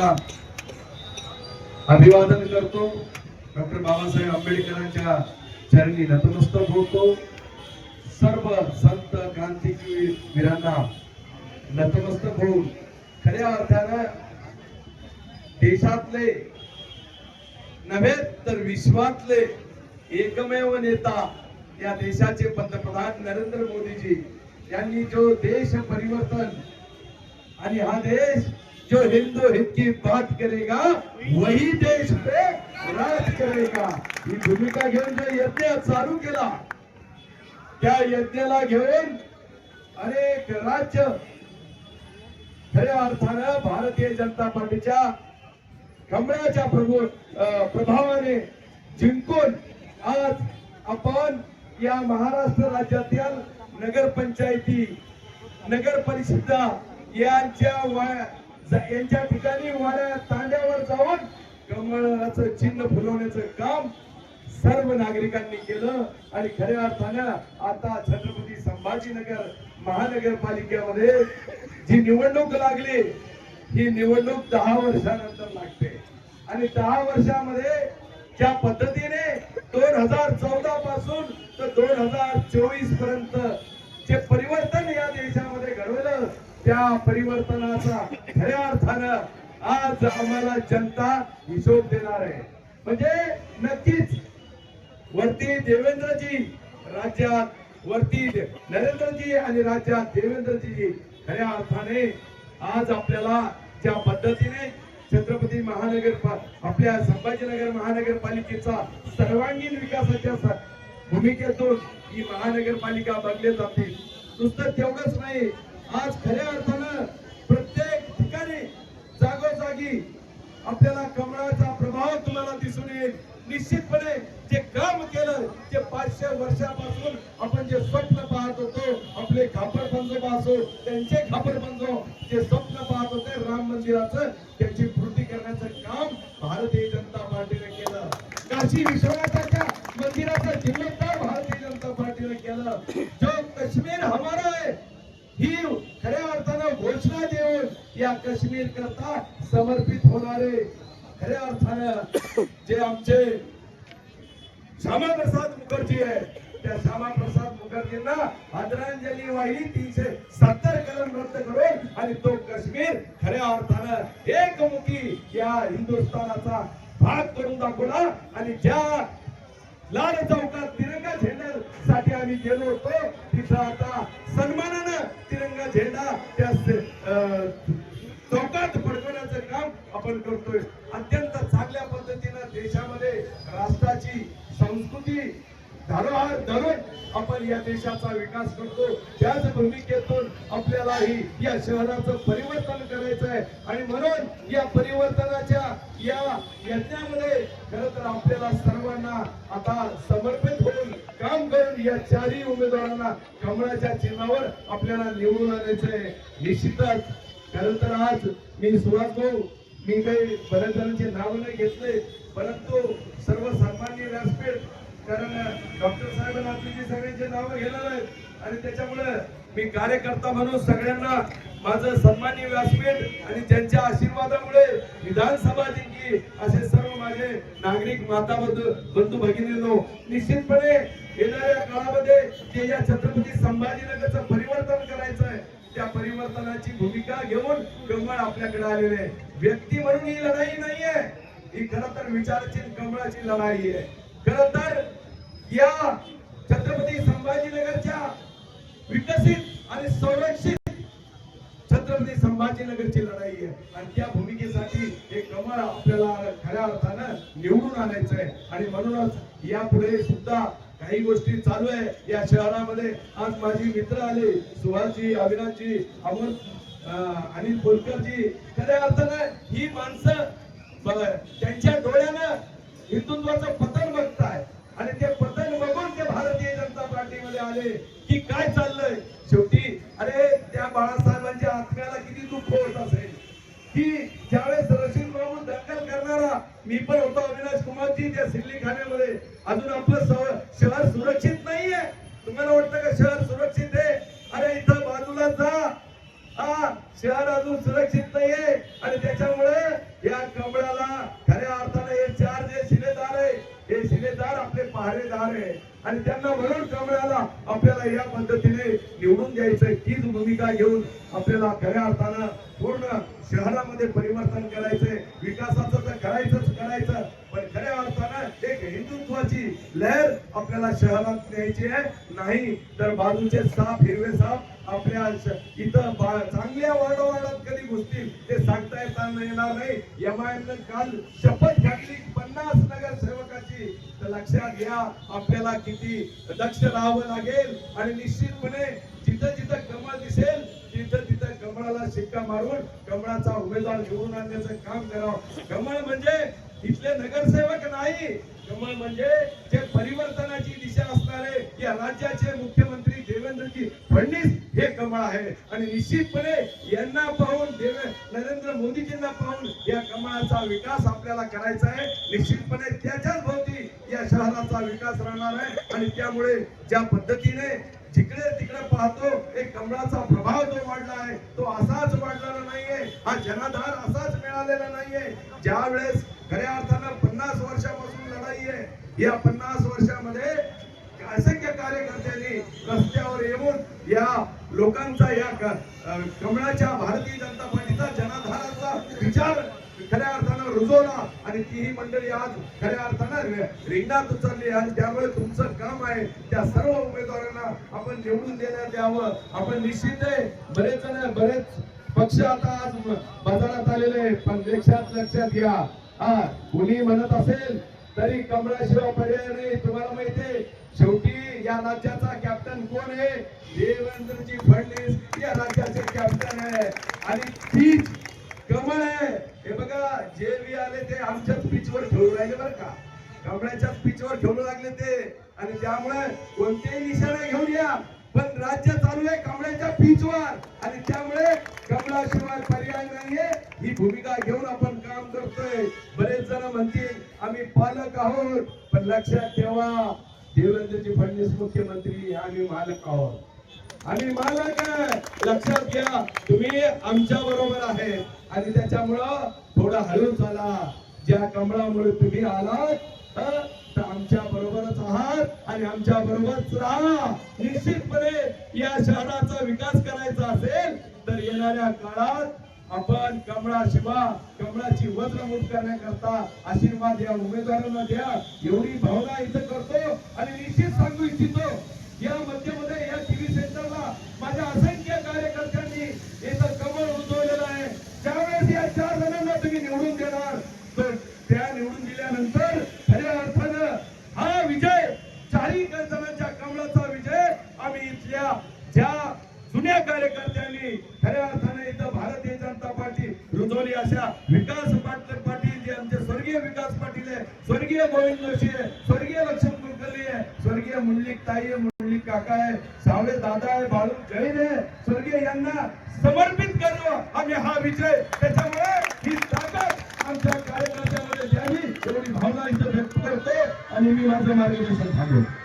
त्यांना अभिवादन करतो. डॉक्टर बाबासाहेब आंबेडकरांच्या चरणी नतमस्तक होतो. सर्व संत क्रांतिवीरांना नतमस्तक होऊन खऱ्या अर्थानं देशातले नव्हे तर विश्वातले एकमेव नेता या देशाचे पंतप्रधान नरेंद्र मोदीजी यांनी जो देश परिवर्तन आणि हा देश जो हिंदू हित की बात करेगा वही देश पे राज करेगा ही भूमिका घेऊन जो यज्ञ चालू केला त्या यज्ञाला घेऊन अनेक राज्य खऱ्या अर्थानं भारतीय जनता पार्टीच्या कमळाच्या प्रभावाने जिंकून आज आपण या महाराष्ट्र राज्यातील नगरपंचायती नगर परिषदा यांच्या ठिकाणी वाड्या तांड्यावर जाऊन कमळाचं चिन्ह फुलवण्याचं काम सर्व नागरिकांनी केलं. आणि खऱ्या अर्थानं आता छत्रपती संभाजीनगर महानगरपालिकेमध्ये जी निवडणूक लागली ही निवडणूक 10 वर्षानंतर लागते. आणि 10 वर्षामध्ये ज्या पद्धतीने 2014 पासून तर 2024 पर्यंत जे परिवर्तन या देशामध्ये घडवलं त्या परिवर्तनाचा खऱ्या अर्थानं आज आम्हाला जनता हिशोब देणार आहे. म्हणजे नक्कीच वरती देवेंद्रजी राज्यात वरती नरेंद्रजी आणि राज्यात देवेंद्रजी खऱ्या अर्थाने आज आपल्याला ज्या पद्धतीने छत्रपती आपल्या संभाजीनगर महानगरपालिकेचा सर्वांगीण विकासाच्या भूमिकेतून ही महानगरपालिका बदलली जाते. नुसतं तेवढंच नाही, आज खऱ्या अर्थानं प्रत्येक ठिकाणी जागोजागी आपल्याला कमळाचा प्रभाव तुम्हाला दिसून येईल. निश्चितपणे जे काम केलं जे 500 वर्षापासून आपण जे स्वप्न पाहत होतो आपले खापर पंजोबा असो त्यांचे खापर पंजो जे स्वप्न पाहत होते राम मंदिराचं त्याची पूर्ती करण्याचं काम भारतीय जनता पार्टीने केलं. काशी विश्वनाथाच्या मंदिराचा जीर्णोद्धार भारतीय जनता पार्टीने केलं. जो काश्मीर हमारा है ही खऱ्या अर्थानं घोषणा देऊन या काश्मीर करता समर्पित होणारे खऱ्या अर्थानं जे आमचे श्यामाप्रसाद मुखर्जी आहे त्या श्यामाप्रसाद मुखर्जींना आदरांजली वाहिली 370 कलम रद्द करून आणि तो काश्मीर खऱ्या अर्थानं एकमुखी या हिंदुस्थानाचा भाग करून दाखवला. आणि ज्या लाल चौकात तिरंगा झेंड्यासाठी आम्ही गेलो होतो तिथं आता सन्मानानं तिरंगा झेंडा त्या चौकात फडकवण्याचं काम आपण करतोय. अत्यंत चांगल्या पद्धतीनं देशामध्ये राष्ट्राची संस्कृती धरोहर धरून आपण या देशाचा विकास करतो. त्याच भूमिकेतून आपल्यालाही या शहराचं परिवर्तन करायचं आहे. आणि म्हणून या परिवर्तनाच्या या यज्ञामध्ये खरं तर आपल्याला सर्वांना आता समर्पित होऊन काम करून या चारही उमेदवारांना कमळाच्या चिन्हावर आपल्याला निवडून आणायचं आहे. निश्चितच खरं तर आज मी सुरुवात भाऊ मी काही बऱ्याच जणांचे नाव नाही घेतले परंतु सर्व सन्माननीय व्यासपीठ कारण डॉक्टर साहेबांना आपली सगळ्यांचे नाव घेणार आहेत आणि त्याच्यामुळे मी कार्यकर्ता म्हणून सगळ्यांना माझं सन्माननीय व्यासपीठ आणि त्यांच्या आशीर्वादामुळे विधानसभा जिंकली असे सर्व माझे नागरिक माता बंधू भगिनींनो निश्चितपणे येणाऱ्या काळामध्ये जे या छत्रपती संभाजीनगरचं परिवर्तन करायचं आहे त्या परिवर्तनाची भूमिका घेऊन कमळ आपल्याकडे आलेले आहे. व्यक्ती म्हणून ही लढाई नाहीये ही खरं तर विचाराची कमळाची लढाई आहे. खरं तर या छत्रपती संभाजीनगरच्या विकसित आणि संरक्षित छत्रपती संभाजीनगरची लढाई आहे आणि त्या भूमिकेसाठी हे कमळ आपल्याला खऱ्या अर्थानं निवडून आणायचं आहे. आणि म्हणूनच यापुढे सुद्धा काही गोष्टी चालू आहे या शहरामध्ये. आज माझी मित्र आले सुहासजी अविनाशजी अमोल अनिल बोलकरजी खऱ्या अर्थानं ही माणसं त्यांच्या डोळ्यानं हिंदुत्वाचं पतन बघताय आणि ते पतन बघून ते भारतीय जनता पार्टीमध्ये आले की काय चाललंय. शेवटी अरे त्या बाळासाहेबांच्या आत्म्याला किती दुःख होत असेल की ज्यावेळेस रशीद बाबू दंगल करणारा मी पण होतो अविनाश कुमारजी त्या सिल्लीखान्यामध्ये अजून आपलं शहर सुरक्षित नाहीये. तुम्हाला वाटतं का शहर सुरक्षित आहे? अरे इथं बाजूला जा हा शहर अजून सुरक्षित नाहीये आणि त्याच्यामुळे या कमळाला खऱ्या अर्थाने हे चार जे शिलेदार आहे हे शिलेदार आपले पहारेदार आहे आणि त्यांना म्हणून कमळाला आपल्याला या पद्धतीने निवडून द्यायचंय. तीच भूमिका घेऊन आपल्याला खऱ्या अर्थानं पूर्ण शहरामध्ये परिवर्तन करायचंय. विकासाचं तर करायचं पण खऱ्या अर्थानं एक हिंदुत्वाची लहर आपल्याला शहरात न्यायची आहे. नाही तर बाजूचे साप हिरवे साप आपल्या इथं चांगल्या वार्डात कधी घुसतील ते सांगता येणार नाही. एमआयएमने काल शपथ घातली 50 नगरसेवकाची. तर लक्षात घ्या आपल्याला किती दक्ष राहावं लागेल आणि निश्चितपणे जिथं जिथं कमळ दिसेल तिथं तिथं कमळाला शिक्का मारून कमळाचा उमेदवार निवडून आणण्याचं काम करावं. कमळ म्हणजे इथले नगरसेवक नाही, कमळ म्हणजे जे परिवर्तनाची दिशा असणारे या राज्याचे मुख्यमंत्री देवेंद्रजी फडणवीस हे कमळ आहे आणि निश्चितपणे यांना पाहून नरेंद्र मोदीजींना पाहून या कमळाचा विकास आपल्याला करायचा आहे. निश्चितपणे त्याच्याच भोवती या शहराचा विकास राहणार आहे आणि त्यामुळे ज्या पद्धतीने जिकडे तिकडे पाहतो एक कमळाचा प्रभाव जो वाढला आहे तो असाच वाढलेला नाहीये. हा जनाधार असाच मिळालेला नाहीये. ज्या वेळेस खऱ्या अर्थानं 50 वर्षापासून लढाई आहे या 50 वर्षामध्ये असंख्य कार्यकर्त्यांनी रस्त्यावर येऊन या लोकांचा या कमळाच्या भारतीय जनता पार्टीचा जनाधाराचा विचार खऱ्या अर्थानं रुजवला आणि तीही मंडळी आज खऱ्या अर्थानं रिंगणात उतरली आणि त्यामुळे तुमचं काम आहे त्या सर्व उमेदवारांना आपण निवडून देण्यात यावं. आपण निश्चित आहे बरेच पक्ष आता आज बाजारात आलेले पण लक्षात घ्या कुणी म्हणत असेल तरी कमळाशिवाय पर्याय नाही. तुम्हाला माहितीये शेवटी या राज्याचा कॅप्टन कोण आहे? देवेंद्रजी फडणवीस या राज्याचे कॅप्टन आहे आणि तीच कमळ आहे. हे बघा जे बी आले ते आमच्याच पिचवर ठेवू राहिले बरं का, कमळाच्याच पिचवर ठेवू लागले ते आणि त्यामुळे कोणतेही निशाणे घेऊन या पण राज्य चालू आहे कमळाच्या पिचवर आणि त्यामुळे कमळाशिवाय पर्याय नाहीये. ही भूमिका घेऊन आपण काम करतोय. बरेच जण म्हणतील आम्ही पालक आहोत पण लक्षात ठेवा देवेंद्रजी फडणवीस मुख्यमंत्री आम्ही मालक आहोत. आम्ही मालक आहे लक्षात घ्या. तुम्ही आमच्या बरोबर आहे आणि त्याच्यामुळं थोडा हळू चाला. ज्या कमळामुळे तुम्ही आलात तर आमच्या बरोबरच आहात आणि आमच्या बरोबरच राहा. निश्चितपणे या शहराचा विकास करायचा असेल तर येणाऱ्या काळात आपण कमळाची वज्रमूठ करण्याकरता आशीर्वाद या उमेदवारांना द्या एवढी भावना इथं करतो आणि निश्चित सांगू इच्छितो या मध्यमध्ये या टीव्ही सेंटरला माझ्या असंख्य कार्यकर्त्यांनी इथं कमळ उजवलेलं आहे. ज्यावेळेस या 4 जणांना तुम्ही निवडून देणार तर त्या निवडून दिल्यानंतर खऱ्या अर्थानं हा विजय 4ही जणांच्या कमळाचा विजय आम्ही इथल्या ज्या जुन्या कार्यकर्त्यांनी खऱ्या अर्थाने इथं भारतीय जनता पार्टी रुजवली अशा विकास पाटील जे आमचे स्वर्गीय विकास पाटील आहे, स्वर्गीय गोविंद जोशी आहे, स्वर्गीय लक्ष्मण कुलकर्णी आहे, स्वर्गीय मुंडलिक ताई आहे, मुंडलिक काका आहे, सावळे दादा आहे, बाळू जैन आहे, स्वर्गीय यांना समर्पित करू आम्ही हा विजय. त्याच्यामुळे ही ताकद आमच्या कार्यकर्त्यांमध्ये द्यावी एवढी भावना इथं व्यक्त करतो आणि मी माझं मार्गदर्शन थांबवतो.